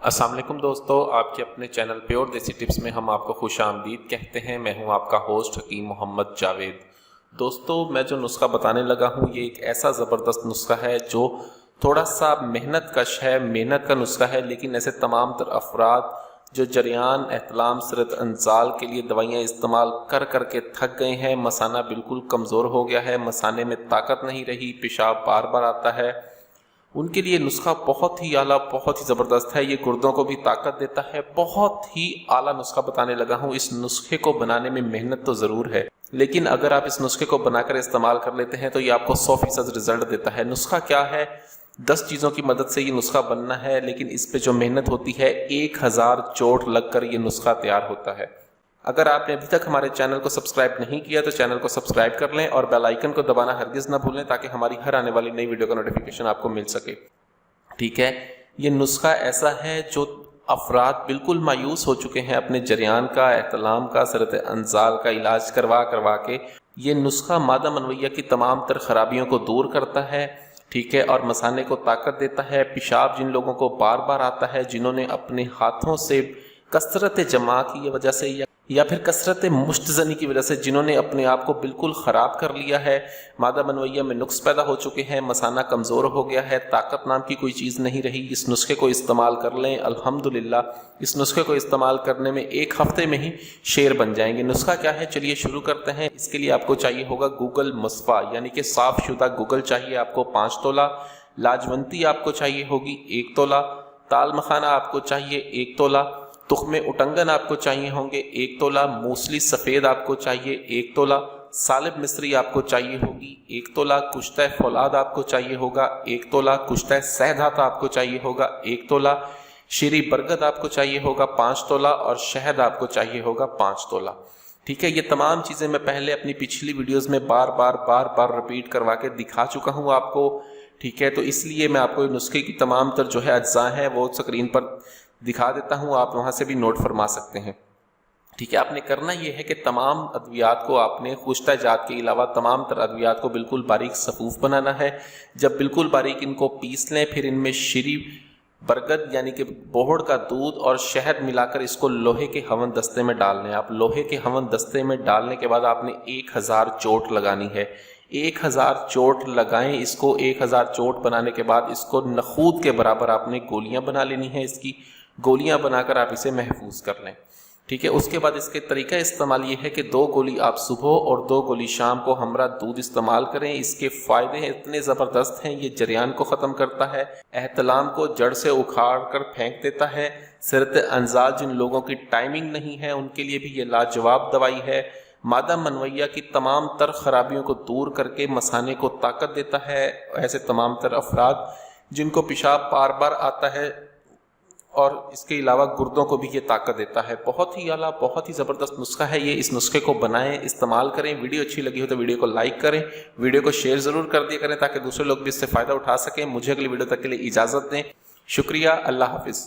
السلام علیکم دوستو، آپ کے اپنے چینل پیور دیسی ٹپس میں ہم آپ کو خوش آمدید کہتے ہیں۔ میں ہوں آپ کا ہوسٹ حکیم محمد جاوید۔ دوستو، میں جو نسخہ بتانے لگا ہوں یہ ایک ایسا زبردست نسخہ ہے جو تھوڑا سا محنت کش ہے، محنت کا نسخہ ہے، لیکن ایسے تمام تر افراد جو جریان احتلام سرت انزال کے لیے دوائیاں استعمال کر کر کے تھک گئے ہیں، مثانہ بالکل کمزور ہو گیا ہے، مثانے میں طاقت نہیں رہی، پیشاب بار بار آتا ہے، ان کے لیے نسخہ بہت ہی اعلیٰ، بہت ہی زبردست ہے۔ یہ گردوں کو بھی طاقت دیتا ہے۔ بہت ہی اعلیٰ نسخہ بتانے لگا ہوں۔ اس نسخے کو بنانے میں محنت تو ضرور ہے، لیکن اگر آپ اس نسخے کو بنا کر استعمال کر لیتے ہیں تو یہ آپ کو 100% رزلٹ دیتا ہے۔ نسخہ کیا ہے؟ 10 چیزوں کی مدد سے یہ نسخہ بننا ہے، لیکن اس پہ جو محنت ہوتی ہے 1000 چوٹ لگ کر یہ نسخہ تیار ہوتا ہے۔ اگر آپ نے ابھی تک ہمارے چینل کو سبسکرائب نہیں کیا تو چینل کو سبسکرائب کر لیں اور بیل آئیکن کو دبانا ہرگز نہ بھولیں تاکہ ہماری ہر آنے والی نئی ویڈیو کا نوٹیفیکیشن آپ کو مل سکے۔ ٹھیک ہے، یہ نسخہ ایسا ہے جو افراد بالکل مایوس ہو چکے ہیں اپنے جریان کا، احتلام کا، سرت انزال کا علاج کروا کے۔ یہ نسخہ مادہ منویہ کی تمام تر خرابیوں کو دور کرتا ہے، ٹھیک ہے، اور مثانے کو طاقت دیتا ہے۔ پیشاب جن لوگوں کو بار بار آتا ہے، جنہوں نے اپنے ہاتھوں سے کثرت جمع کی وجہ سے یا پھر کثرت مشت زنی کی وجہ سے جنہوں نے اپنے آپ کو بالکل خراب کر لیا ہے، مادہ منویہ میں نقص پیدا ہو چکے ہیں، مثانہ کمزور ہو گیا ہے، طاقت نام کی کوئی چیز نہیں رہی، اس نسخے کو استعمال کر لیں، الحمدللہ اس نسخے کو استعمال کرنے میں 1 ہفتے میں ہی شیر بن جائیں گے۔ نسخہ کیا ہے؟ چلیے شروع کرتے ہیں۔ اس کے لیے آپ کو چاہیے ہوگا گوگل مصفا، یعنی کہ صاف شدہ گوگل چاہیے آپ کو 5 تولہ، لاجونتی آپ کو چاہیے ہوگی 1 تولہ، تال مکھانہ آپ کو چاہیے 1 تولہ، تخم اٹنگن آپ کو چاہیے ہوں گے 1 تولہ، موسلی سفید آپ کو چاہیے 1 تولہ، سالب مصری آپ کو چاہیے ہوگی 1 تولہ، کشتہ فولاد آپ کو چاہیے ہوگا 1 تولہ، کشتہ سہدھات آپ کو چاہیے ہوگا 1 تولہ، شیری برگد آپ کو چاہیے ہوگا 5 تولہ، اور شہد آپ کو چاہیے ہوگا 5 تولہ۔ ٹھیک ہے، یہ تمام چیزیں میں پہلے اپنی پچھلی ویڈیوز میں بار بار رپیٹ کروا کے دکھا چکا ہوں آپ کو، ٹھیک ہے، تو اس لیے میں آپ کو نسخے کی تمام تر جو ہے اجزاء ہیں وہ اسکرین پر دکھا دیتا ہوں، آپ وہاں سے بھی نوٹ فرما سکتے ہیں۔ ٹھیک ہے، آپ نے کرنا یہ ہے کہ تمام ادویات کو آپ نے خشتہ جات کے علاوہ تمام تر ادویات کو بالکل باریک صفوف بنانا ہے۔ جب بالکل باریک ان کو پیس لیں، پھر ان میں شیری برگد یعنی کہ بوہڑ کا دودھ اور شہد ملا کر اس کو لوہے کے ہون دستے میں ڈال لیں۔ آپ لوہے کے ہون دستے میں ڈالنے کے بعد آپ نے 1000 چوٹ لگانی ہے۔ 1000 چوٹ لگائیں اس کو۔ 1000 چوٹ بنانے کے بعد اس کو نخود کے برابر آپ نے گولیاں بنا لینی ہیں، اس کی گولیاں بنا کر آپ اسے محفوظ کر لیں۔ ٹھیک ہے، اس کے بعد اس کے طریقہ استعمال یہ ہے کہ 2 گولی آپ صبح اور 2 گولی شام کو ہمراہ دودھ استعمال کریں۔ اس کے فائدے اتنے زبردست ہیں، یہ جریان کو ختم کرتا ہے، احتلام کو جڑ سے اکھاڑ کر پھینک دیتا ہے، سرت انزال جن لوگوں کی ٹائمنگ نہیں ہے ان کے لیے بھی یہ لاجواب دوائی ہے، مادہ منویہ کی تمام تر خرابیوں کو دور کر کے مثانے کو طاقت دیتا ہے۔ ایسے تمام تر افراد جن کو پیشاب بار بار آتا ہے اور اس کے علاوہ گردوں کو بھی یہ طاقت دیتا ہے۔ بہت ہی اعلیٰ، بہت ہی زبردست نسخہ ہے یہ۔ اس نسخے کو بنائیں، استعمال کریں۔ ویڈیو اچھی لگی ہو تو ویڈیو کو لائک کریں، ویڈیو کو شیئر ضرور کر دیا کریں تاکہ دوسرے لوگ بھی اس سے فائدہ اٹھا سکیں۔ مجھے اگلی ویڈیو تک کے لیے اجازت دیں۔ شکریہ، اللہ حافظ۔